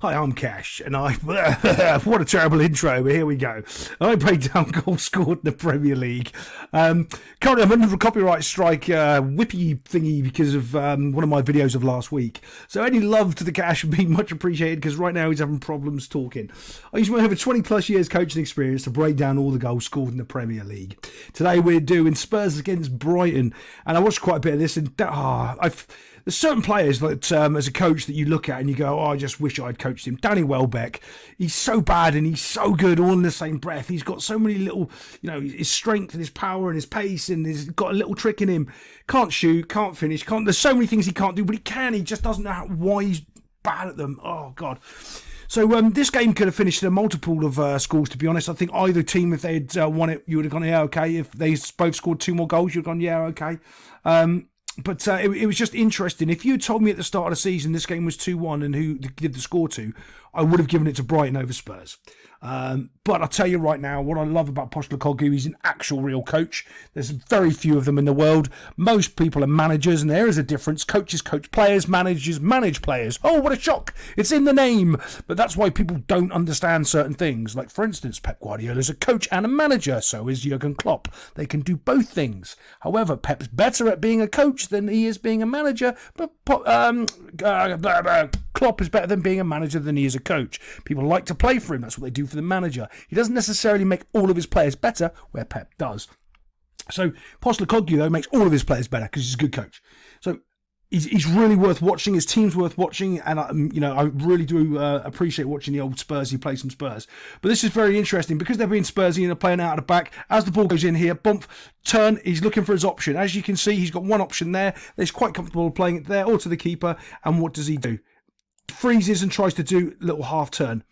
Hi, I'm Cash, and I what a terrible intro, but here we go. I break down goals scored in the Premier League. Currently, I'm under a copyright strike whippy thingy because of one of my videos of last week. So any love to the Cash would be much appreciated because right now he's having problems talking. I use my over 20 plus years coaching experience to break down all the goals scored in the Premier League. Today we're doing Spurs against Brighton, and I watched quite a bit of this, and there's certain players that, as a coach, that you look at and you go, oh, I just wish I'd coached him. Danny Welbeck, he's so bad and he's so good all in the same breath. He's got so many little, his strength and his power and his pace, and he's got a little trick in him. Can't shoot, can't finish, there's so many things he can't do, but he can. He just doesn't know why he's bad at them. Oh, God. So this game could have finished in a multiple of scores, to be honest. I think either team, if they'd won it, you would have gone, yeah, okay. If they both scored 2 more goals, you'd have gone, yeah, okay. But it was just interesting. If you told me at the start of the season this game was 2-1 and who did the score to, I would have given it to Brighton over Spurs. But I'll tell you right now, what I love about Postecoglou, he's an actual real coach. There's very few of them in the world. Most people are managers, and there is a difference. Coaches coach players, managers manage players. Oh, what a shock. It's in the name. But that's why people don't understand certain things. Like, for instance, Pep Guardiola is a coach and a manoger. So is Jurgen Klopp. They can do both things. However, Pep's better at being a coach than he is being a manager. But Klopp is better than being a manager than he is a coach. People like to play for him. That's what they do for the manager. He doesn't necessarily make all of his players better, where Pep does. So Postecoglou, though, makes all of his players better because he's a good coach. So he's really worth watching. His team's worth watching, and I really do appreciate watching the old Spurs. He plays some Spurs, but this is very interesting because they're being Spursy and they're playing out of the back. As the ball goes in here, bump, turn. He's looking for his option. As you can see, he's got one option there. He's quite comfortable playing it there or to the keeper. And what does he do? Freezes and tries to do a little half turn,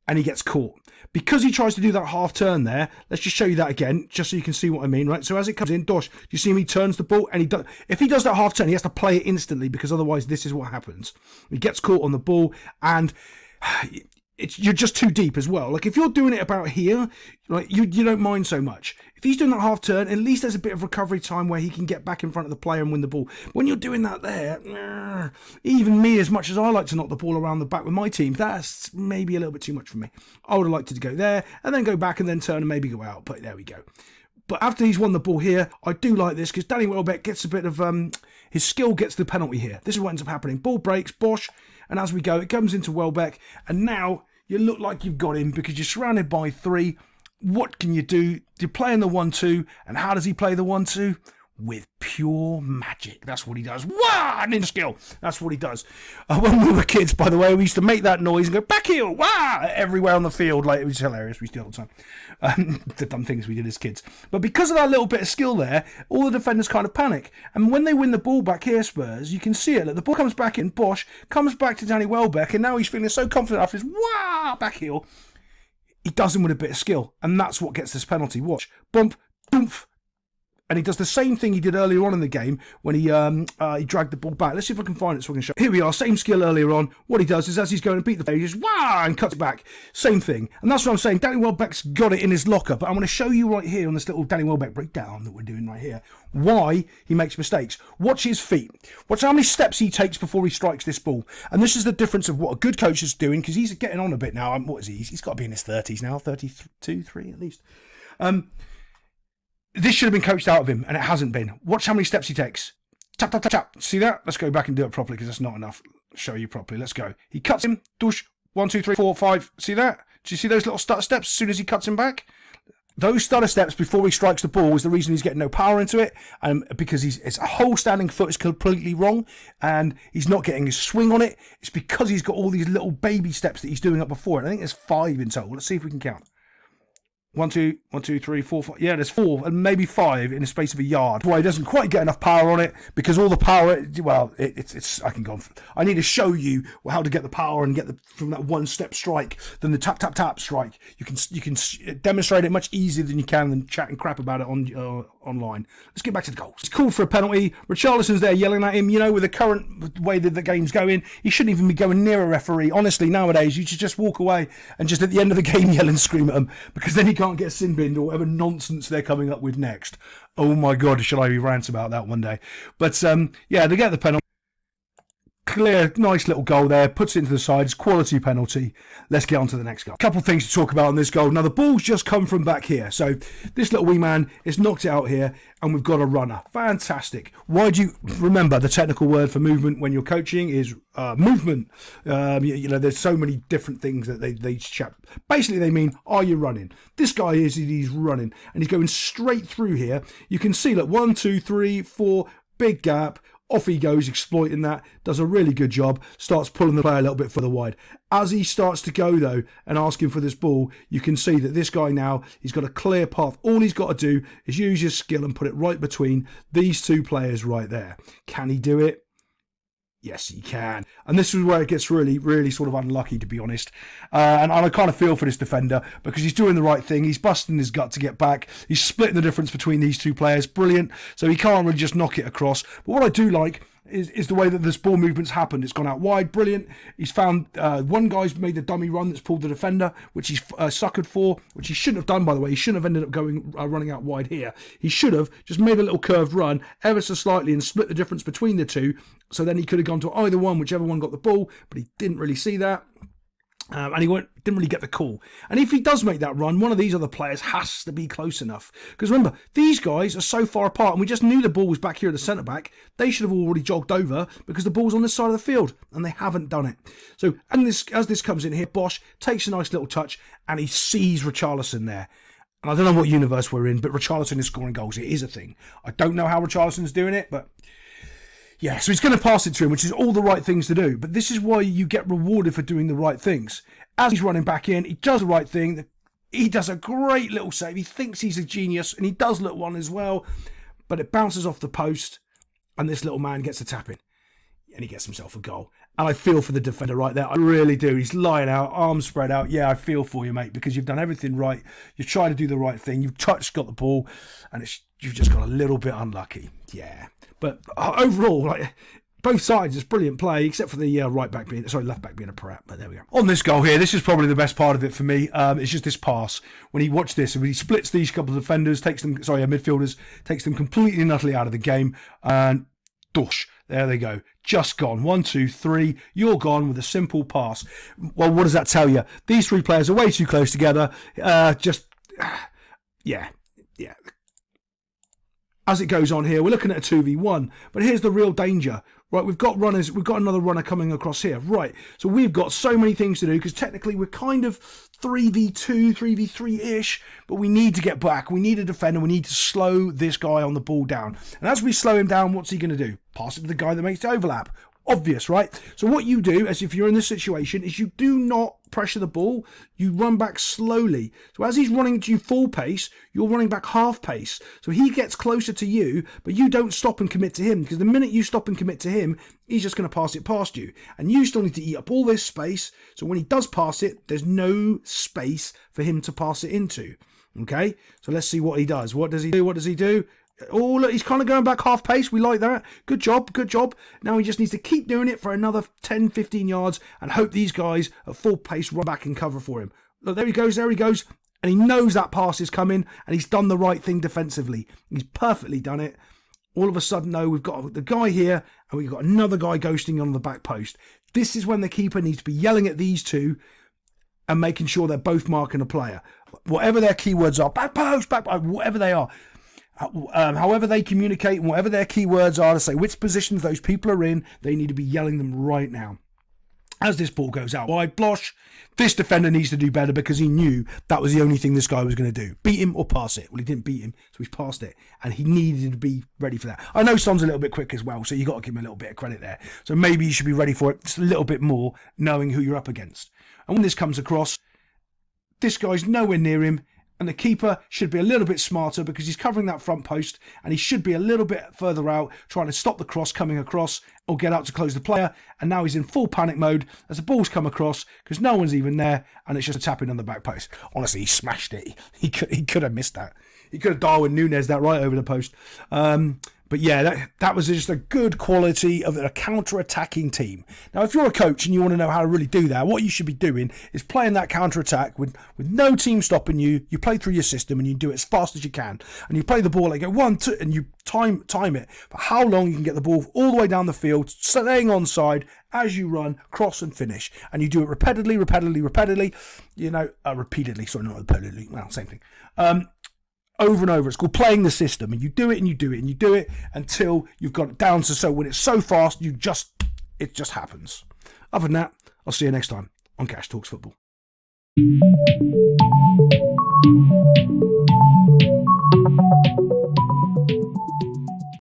and he gets caught. Because he tries to do that half turn there, let's just show you that again, just so you can see what I mean, right? So as it comes in, Dosh, you see him, he turns the ball, and if he does that half turn, he has to play it instantly, because otherwise this is what happens. He gets caught on the ball, and you're just too deep as well. Like, if you're doing it about here, like you don't mind so much. If he's doing that half turn, at least there's a bit of recovery time where he can get back in front of the player and win the ball. When you're doing that there, even me, as much as I like to knock the ball around the back with my team, that's maybe a little bit too much for me. I would have liked to go there and then go back and then turn and maybe go out, but there we go. But after he's won the ball here, I do like this because Danny Welbeck gets a bit of his skill gets the penalty here. This is what ends up happening. Ball breaks, Bosch, and as we go, it comes into Welbeck, and now you look like you've got him because you're surrounded by 3. What can you do? You play in the 1-2, and how does he play the 1-2? With pure magic. That's what he does. Wah! Ninja skill. That's what he does. When we were kids, by the way, we used to make that noise and go back heel, wah! Everywhere on the field. Like, it was hilarious. We did all the time. The dumb things we did as kids. But because of that little bit of skill there, all the defenders kind of panic. And when they win the ball back here, Spurs, you can see it. Like, the ball comes back in, Bosch comes back to Danny Welbeck, and now he's feeling so confident after his wah! Back heel. He does him with a bit of skill. And that's what gets this penalty. Watch. Bump, boomf. And he does the same thing he did earlier on in the game when he dragged the ball back. Let's see if I can find it so I can show. Here we are, same skill earlier on. What he does is as he's going to beat the player, he just wah and cuts it back. Same thing. And that's what I'm saying. Danny Welbeck's got it in his locker. But I'm going to show you right here on this little Danny Welbeck breakdown that we're doing right here why he makes mistakes. Watch his feet. Watch how many steps he takes before he strikes this ball. And this is the difference of what a good coach is doing, because he's getting on a bit now. What is he? He's got to be in his 30s now, 32, 3 at least. This should have been coached out of him, and it hasn't been. Watch how many steps he takes. Tap, tap, tap, tap. See that? Let's go back and do it properly, because that's not enough. I'll show you properly. Let's go. He cuts him. Douche. 1, 2, 3, 4, 5. See that? Do you see those little stutter steps as soon as he cuts him back? Those stutter steps before he strikes the ball is the reason he's getting no power into it, because it's a whole standing foot is completely wrong, and he's not getting his swing on it. It's because he's got all these little baby steps that he's doing up before. And I think there's 5 in total. Let's see if we can count. 1, 2, 1, 2, 3, 4, 5. Yeah, there's 4 and maybe 5 in the space of a yard. Why he doesn't quite get enough power on it, because all the power. Well, it's. I can go on. I need to show you how to get the power and get from that 1-step strike, then the tap tap tap strike. You can demonstrate it much easier than you can than chatting crap about it on online. Let's get back to the goals. It's called for a penalty. Richarlison's there yelling at him. With the current way that the game's going, he shouldn't even be going near a referee. Honestly, nowadays you should just walk away and just at the end of the game yell and scream at them, because then he can't get sin binned or whatever nonsense they're coming up with next. Oh my God, should I be rant about that one day? But yeah, they get the penalty. Clear, nice little goal there, puts it into the sides, quality penalty. Let's get on to the next goal. Couple of things to talk about on this goal. Now, the ball's just come from back here. So this little wee man is knocked it out here, and we've got a runner. Fantastic. Why do you remember the technical word for movement when you're coaching is movement? There's so many different things that they chat. Basically, they mean, are you running? This guy he's running, and he's going straight through here. You can see, look, 1, 2, 3, 4, big gap. Off he goes, exploiting that, does a really good job, starts pulling the player a little bit further wide. As he starts to go, though, and asking for this ball, you can see that this guy now, he's got a clear path. All he's got to do is use his skill and put it right between these two players right there. Can he do it? Yes, he can. And this is where it gets really, really sort of unlucky, to be honest. And I kind of feel for this defender because he's doing the right thing. He's busting his gut to get back. He's splitting the difference between these two players. Brilliant. So he can't really just knock it across. But what I do like is the way that this ball movement's happened. It's gone out wide. Brilliant. He's found one guy's made a dummy run that's pulled the defender, which he's suckered for, which he shouldn't have done, by the way. He shouldn't have ended up going running out wide here. He should have just made a little curved run ever so slightly and split the difference between the two. So then he could have gone to either one, whichever one got the ball, but he didn't really see that. And he didn't really get the call. And if he does make that run, one of these other players has to be close enough. Because remember, these guys are so far apart, and we just knew the ball was back here at the centre-back. They should have already jogged over because the ball's on this side of the field, and they haven't done it. So, as this comes in here, Bosch takes a nice little touch, and he sees Richarlison there. And I don't know what universe we're in, but Richarlison is scoring goals. It is a thing. I don't know how Richarlison's doing it, but... yeah, so he's going to pass it to him, which is all the right things to do. But this is why you get rewarded for doing the right things. As he's running back in, he does the right thing. He does a great little save. He thinks he's a genius, and he does look one as well. But it bounces off the post, and this little man gets a tap in. And he gets himself a goal. And I feel for the defender right there. I really do. He's lying out, arms spread out. Yeah, I feel for you, mate, because you've done everything right. You've tried to do the right thing. You've got the ball, and you've just got a little bit unlucky. Yeah. But overall, both sides, it's brilliant play, except for the left back being a prat. But there we go. On this goal here, this is probably the best part of it for me. It's just this pass. When he watched this, when he splits these couple of defenders, midfielders, takes them completely and utterly out of the game, and doosh, there they go. Just gone. 1, 2, 3. You're gone with a simple pass. Well, what does that tell you? These three players are way too close together. Yeah. As it goes on here, we're looking at a 2v1. But here's the real danger. Right, we've got another runner coming across here. Right, so we've got so many things to do because technically we're kind of 3v2, 3v3-ish, but we need to get back. We need a defender. We need to slow this guy on the ball down. And as we slow him down, what's he going to do? Pass it to the guy that makes the overlap. Obvious, right? So what you do, as if you're in this situation, is you do not pressure the ball. You run back slowly. So as he's running to you full pace, you're running back half pace. So he gets closer to you, but you don't stop and commit to him, because the minute you stop and commit to him, he's just going to pass it past you. And you still need to eat up all this space. So when he does pass it, there's no space for him to pass it into. Okay? So let's see what he does. What does he do? Oh, look, he's kind of going back half pace. We like that. Good job. Now he just needs to keep doing it for another 10, 15 yards and hope these guys at full pace run back and cover for him. Look, there he goes. And he knows that pass is coming, and he's done the right thing defensively. He's perfectly done it. All of a sudden, though, we've got the guy here, and we've got another guy ghosting on the back post. This is when the keeper needs to be yelling at these two and making sure they're both marking a player. Whatever their keywords are, back post, whatever they are. However they communicate and whatever their keywords are to say which positions those people are in, they need to be yelling them right now. As this ball goes out wide, Blosh, this defender needs to do better because he knew that was the only thing this guy was going to do. Beat him or pass it. Well, he didn't beat him, so he's passed it. And he needed to be ready for that. I know Son's a little bit quick as well, so you got to give him a little bit of credit there. So maybe you should be ready for it just a little bit more, knowing who you're up against. And when this comes across, this guy's nowhere near him. And the keeper should be a little bit smarter because he's covering that front post, and he should be a little bit further out trying to stop the cross coming across or get out to close the player. And now he's in full panic mode as the ball's come across because no one's even there, and it's just a tapping on the back post. Honestly, he smashed it. He could have missed that. He could have Darwin Núñez that right over the post. But yeah, that was just a good quality of a counter-attacking team. Now, if you're a coach and you want to know how to really do that, what you should be doing is playing that counter-attack with no team stopping you. You play through your system and you do it as fast as you can. And you play the ball, like go 1, 2, and you time it for how long you can get the ball all the way down the field, staying onside as you run, cross and finish. And you do it repeatedly, repeatedly. Repeatedly, sorry, not repeatedly. Well, same thing. Over and over. It's called playing the system, and you do it and you do it and you do it until you've got it down to so when it's so fast it just happens. Other than that, I'll see you next time on Cash Talks Football.